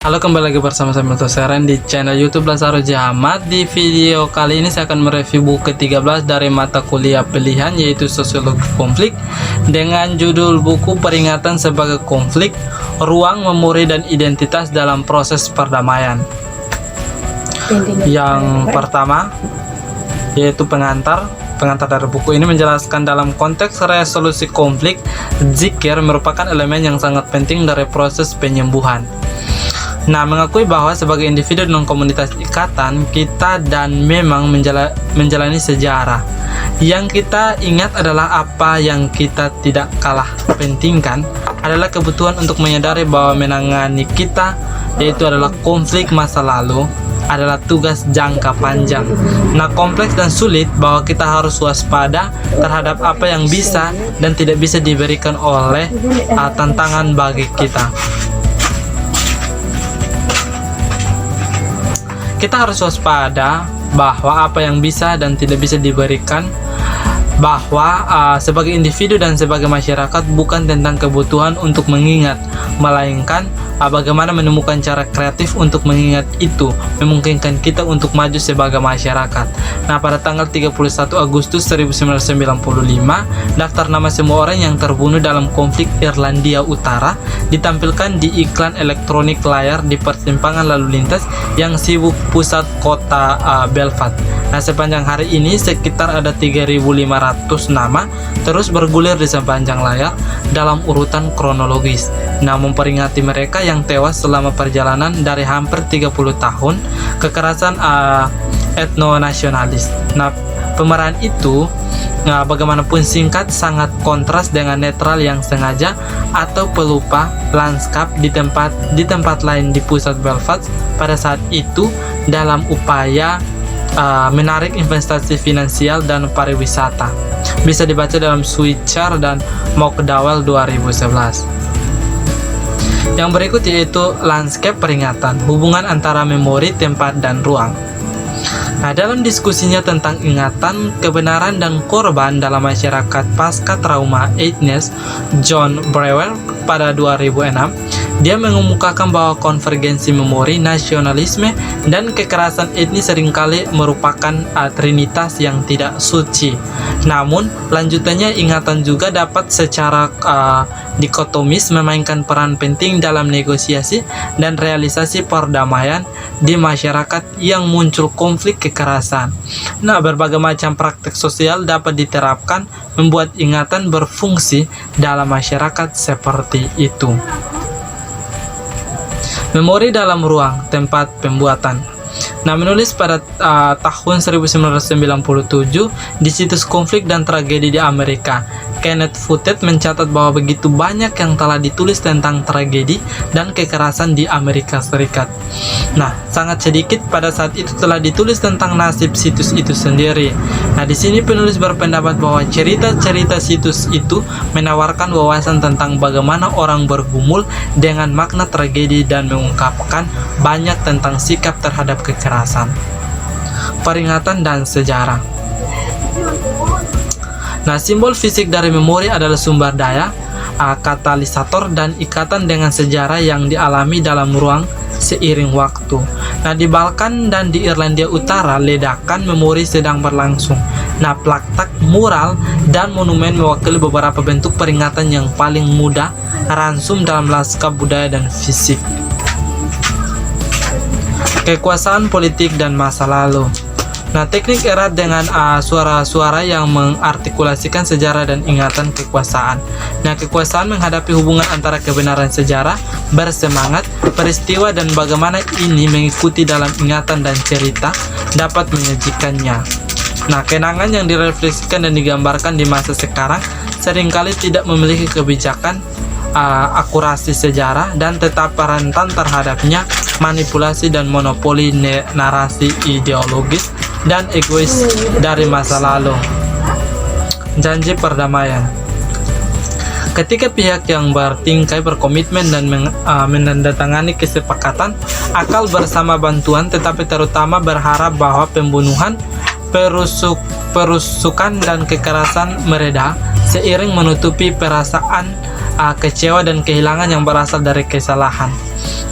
Halo, kembali lagi bersama saya Milto Seren di channel YouTube Lazaro Jamat. Di video kali ini saya akan mereview buku ke-13 dari mata kuliah pilihan, yaitu Sosiologi Konflik, dengan judul buku Peringatan sebagai Konflik, Ruang, Memori, dan Identitas dalam Proses Perdamaian. Yang pertama yaitu pengantar dari buku ini menjelaskan dalam konteks resolusi konflik, zikir merupakan elemen yang sangat penting dari proses penyembuhan. Nah, mengakui bahwa sebagai individu dan komunitas ikatan, kita dan memang menjalani sejarah. Yang kita ingat adalah apa yang kita tidak kalah pentingkan adalah kebutuhan untuk menyadari bahwa menangani kita, yaitu adalah konflik masa lalu, adalah tugas jangka panjang. Nah, kompleks dan sulit bahwa kita harus waspada terhadap apa yang bisa dan tidak bisa diberikan oleh tantangan bagi kita. Kita harus waspada bahwa apa yang bisa dan tidak bisa diberikan, bahwa sebagai individu dan sebagai masyarakat bukan tentang kebutuhan untuk mengingat, melainkan bagaimana menemukan cara kreatif untuk mengingat itu memungkinkan kita untuk maju sebagai masyarakat. Nah, pada tanggal 31 Agustus 1995, daftar nama semua orang yang terbunuh dalam konflik Irlandia Utara ditampilkan di iklan elektronik layar di persimpangan lalu lintas yang sibuk pusat kota Belfast. Nah, sepanjang hari ini sekitar ada 3.500 nama terus bergulir di sepanjang layar dalam urutan kronologis. Nah, memperingati mereka yang tewas selama perjalanan dari hampir 30 tahun kekerasan etno-nasionalis. Nah, pemeran itu bagaimanapun singkat sangat kontras dengan netral yang sengaja atau pelupa lanskap di tempat lain di pusat Belfast pada saat itu dalam upaya menarik investasi finansial dan pariwisata. Bisa dibaca dalam Switzer dan McDowell 2011. Yang berikut yaitu landscape peringatan, hubungan antara memori, tempat, dan ruang. Nah, dalam diskusinya tentang ingatan, kebenaran, dan korban dalam masyarakat pasca trauma etnis, John Brewer pada 2006, dia mengemukakan bahwa konvergensi memori, nasionalisme, dan kekerasan etnis seringkali merupakan trinitas yang tidak suci. Namun, lanjutannya ingatan juga dapat secara dikotomis memainkan peran penting dalam negosiasi dan realisasi perdamaian di masyarakat yang muncul konflik kekerasan. Nah, berbagai macam praktek sosial dapat diterapkan membuat ingatan berfungsi dalam masyarakat seperti itu. Memori dalam ruang, tempat pembuatan. Nah, menulis pada tahun 1997 di situs Konflik dan Tragedi di Amerika, Kenneth Foote mencatat bahwa begitu banyak yang telah ditulis tentang tragedi dan kekerasan di Amerika Serikat. Nah, sangat sedikit pada saat itu telah ditulis tentang nasib situs itu sendiri. Nah, di sini penulis berpendapat bahwa cerita-cerita situs itu menawarkan wawasan tentang bagaimana orang bergumul dengan makna tragedi dan mengungkapkan banyak tentang sikap terhadap kekerasan. Peringatan dan sejarah. Nah, simbol fisik dari memori adalah sumber daya, katalisator, dan ikatan dengan sejarah yang dialami dalam ruang seiring waktu. Nah, di Balkan dan di Irlandia Utara, ledakan memori sedang berlangsung. Nah, plaktak, mural, dan monumen mewakili beberapa bentuk peringatan yang paling mudah ransum dalam lanskap budaya dan fisik. Kekuasaan politik dan masa lalu. Nah, teknik erat dengan suara-suara yang mengartikulasikan sejarah dan ingatan kekuasaan. Nah, kekuasaan menghadapi hubungan antara kebenaran sejarah, bersemangat, peristiwa, dan bagaimana ini mengikuti dalam ingatan dan cerita dapat menyajikannya. Nah, kenangan yang direfleksikan dan digambarkan di masa sekarang seringkali tidak memiliki kebijakan akurasi sejarah dan tetap rentan terhadapnya manipulasi dan monopoli narasi ideologis dan egois dari masa lalu. Janji perdamaian. Ketika pihak yang bertingkai berkomitmen dan menandatangani kesepakatan akal bersama bantuan, tetapi terutama berharap bahwa pembunuhan, perusukan, dan kekerasan mereda seiring menutupi perasaan kecewa dan kehilangan yang berasal dari kesalahan.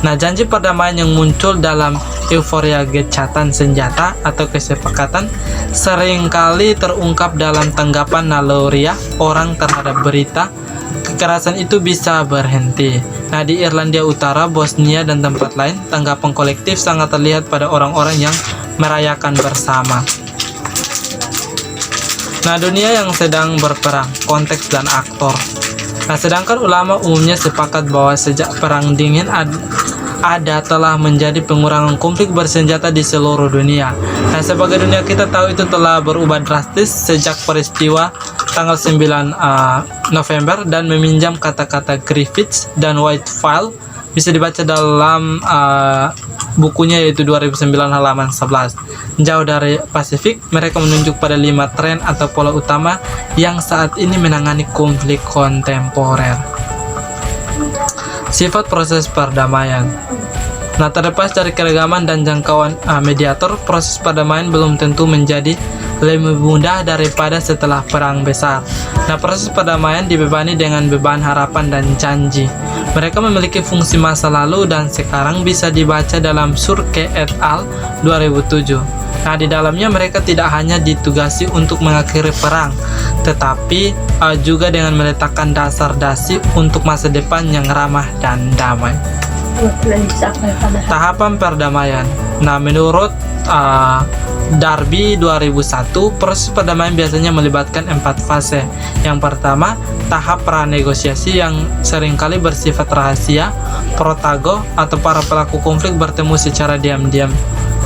Nah, janji perdamaian yang muncul dalam euforia gecatan senjata atau kesepakatan seringkali terungkap dalam tanggapan naluriah orang terhadap berita kekerasan itu bisa berhenti. Nah, di Irlandia Utara, Bosnia, dan tempat lain, tanggapan kolektif sangat terlihat pada orang-orang yang merayakan bersama. Nah, dunia yang sedang berperang, konteks dan aktor. Nah, sedangkan ulama umumnya sepakat bahwa sejak Perang Dingin ada telah menjadi pengurangan konflik bersenjata di seluruh dunia. Nah, sebagai dunia kita tahu itu telah berubah drastis sejak peristiwa tanggal 9 November dan meminjam kata-kata Griffiths dan Whitefield bisa dibaca dalam bukunya yaitu 2009 halaman 11. Jauh dari Pasifik, mereka menunjuk pada 5 tren atau pola utama yang saat ini menangani konflik kontemporer. Sifat proses perdamaian. Nah, terlepas dari keragaman dan jangkauan mediator, proses perdamaian belum tentu menjadi lebih mudah daripada setelah perang besar. Nah, proses perdamaian dibebani dengan beban harapan dan janji. Mereka memiliki fungsi masa lalu dan sekarang bisa dibaca dalam Surke et al. 2007. Nah, di dalamnya mereka tidak hanya ditugasi untuk mengakhiri perang, tetapi juga dengan meletakkan dasar-dasi untuk masa depan yang ramah dan damai. Tahapan perdamaian. Nah, menurut Darby 2001, proses perdamaian biasanya melibatkan 4 fase. Yang pertama, tahap pranegosiasi yang seringkali bersifat rahasia. Protago atau para pelaku konflik bertemu secara diam-diam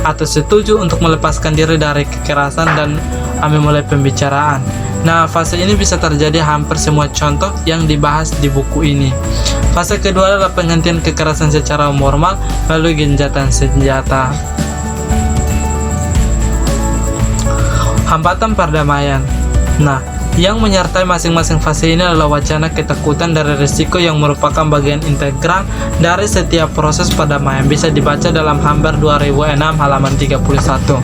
atau setuju untuk melepaskan diri dari kekerasan dan memulai pembicaraan. Nah, fase ini bisa terjadi hampir semua contoh yang dibahas di buku ini. Fase kedua adalah penghentian kekerasan secara formal melalui gencatan senjata. Hambatan perdamaian. Nah, yang menyertai masing-masing fase ini adalah wacana ketakutan dari risiko yang merupakan bagian integral dari setiap proses perdamaian. Bisa dibaca dalam Hamber 2006 halaman 31.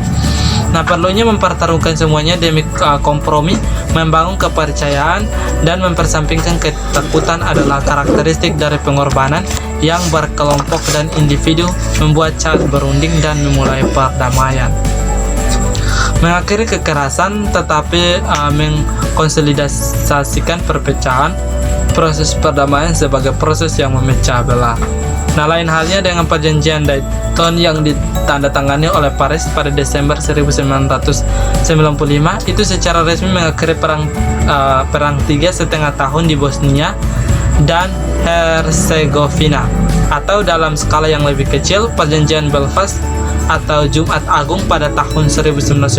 Nah, perlunya mempertaruhkan semuanya demi kompromi, membangun kepercayaan, dan mempersampingkan ketakutan adalah karakteristik dari pengorbanan yang berkelompok dan individu membuat cara berunding dan memulai perdamaian. Mengakhiri kekerasan tetapi mengkonsolidasikan perpecahan, proses perdamaian sebagai proses yang memecah belah. Nah, lain halnya dengan perjanjian Dayton yang ditandatangani oleh Paris pada Desember 1995, itu secara resmi mengakhiri perang 3,5 tahun di Bosnia dan Herzegovina, atau dalam skala yang lebih kecil, perjanjian Belfast atau Jumat Agung pada tahun 1998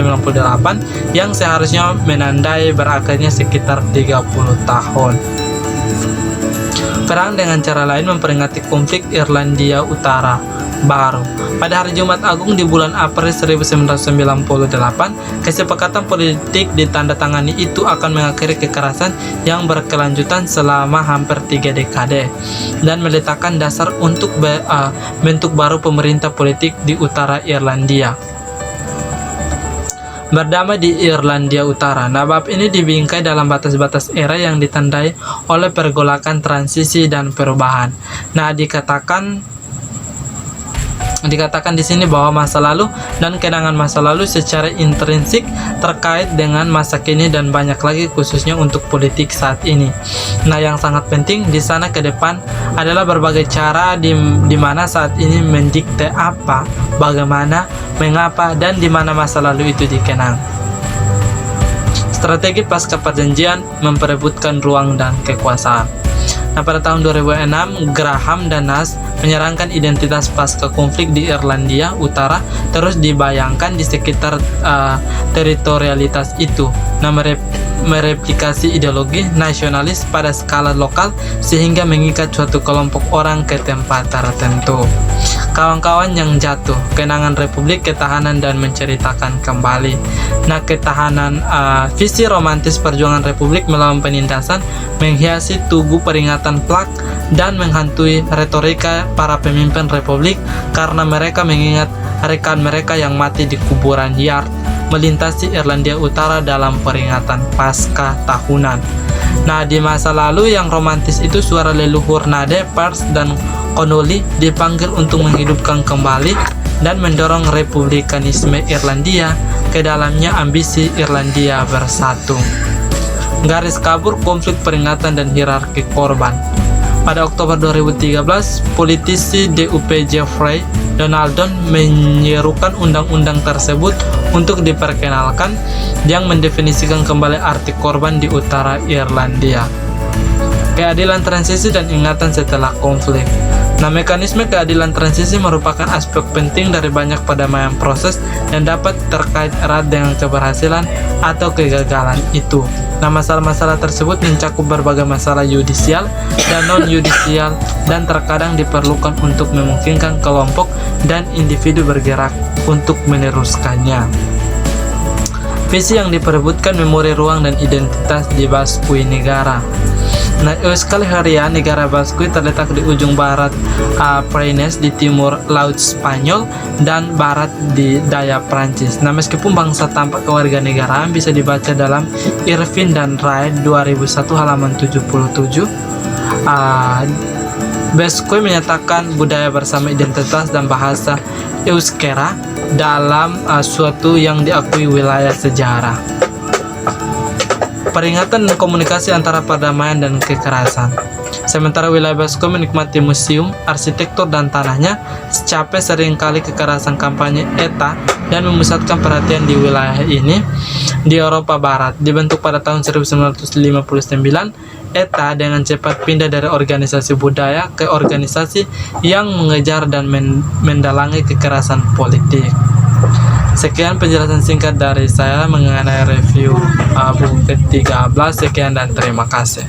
yang seharusnya menandai berakhirnya sekitar 30 tahun. Perang dengan cara lain memperingati konflik Irlandia Utara baru. Pada hari Jumat Agung di bulan April 1998, kesepakatan politik ditandatangani itu akan mengakhiri kekerasan yang berkelanjutan selama hampir 3 dekade dan meletakkan dasar untuk bentuk baru pemerintah politik di utara Irlandia. Berdamai di Irlandia Utara. Nah, bab ini dibingkai dalam batas-batas era yang ditandai oleh pergolakan transisi dan perubahan. Nah, dikatakan di sini bahwa masa lalu dan kenangan masa lalu secara intrinsik terkait dengan masa kini dan banyak lagi khususnya untuk politik saat ini. Nah, yang sangat penting di sana ke depan adalah berbagai cara di mana saat ini mendikte apa, bagaimana, mengapa, dan di mana masa lalu itu dikenang. Strategi pasca perjanjian memperebutkan ruang dan kekuasaan. Nah, pada tahun 2006, Graham dan Nash menyerangkan identitas pasca konflik di Irlandia Utara terus dibayangkan di sekitar teritorialitas itu. Nah, mereplikasi ideologi nasionalis pada skala lokal sehingga mengikat suatu kelompok orang ke tempat tertentu. Kawan-kawan yang jatuh, kenangan Republik, ketahanan dan menceritakan kembali. Nah, ketahanan visi romantis perjuangan Republik melawan penindasan menghiasi tugu peringatan plak dan menghantui retorika para pemimpin Republik karena mereka mengingat rekan mereka yang mati di kuburan Yard melintasi Irlandia Utara dalam peringatan Paskah tahunan. Nah, di masa lalu yang romantis itu suara leluhur Nade, Pearce, dan Connolly dipanggil untuk menghidupkan kembali dan mendorong republikanisme Irlandia, ke dalamnya ambisi Irlandia bersatu. Garis kabur konflik peringatan dan hierarki korban. Pada Oktober 2013, politisi DUP Jeffrey Donaldson menyerukan undang-undang tersebut untuk diperkenalkan yang mendefinisikan kembali arti korban di utara Irlandia. Keadilan transisi dan ingatan setelah konflik. Nah, mekanisme keadilan transisi merupakan aspek penting dari banyak perdamaian proses dan dapat terkait erat dengan keberhasilan atau kegagalan itu. Nah, masalah-masalah tersebut mencakup berbagai masalah yudisial dan non-yudisial dan terkadang diperlukan untuk memungkinkan kelompok dan individu bergerak untuk meneruskannya. Visi yang diperebutkan memori ruang dan identitas di Basque negara. Nah, Euskal Herria, negara Basque terletak di ujung barat Pyrenees, di timur Laut Spanyol, dan barat di daya Prancis. Nah, meskipun bangsa tanpa kewarganegaraan bisa dibaca dalam Irvin dan Ray 2001 halaman 77. Basque menyatakan budaya bersama identitas dan bahasa Euskera dalam suatu yang diakui wilayah sejarah. Peringatan dan komunikasi antara perdamaian dan kekerasan. Sementara wilayah Basque menikmati museum, arsitektur, dan tanahnya, secapai seringkali kekerasan kampanye ETA dan memusatkan perhatian di wilayah ini. Di Eropa Barat, dibentuk pada tahun 1959, ETA dengan cepat pindah dari organisasi budaya ke organisasi yang mengejar dan mendalangi kekerasan politik. Sekian penjelasan singkat dari saya mengenai review buku ke-13. Sekian dan terima kasih.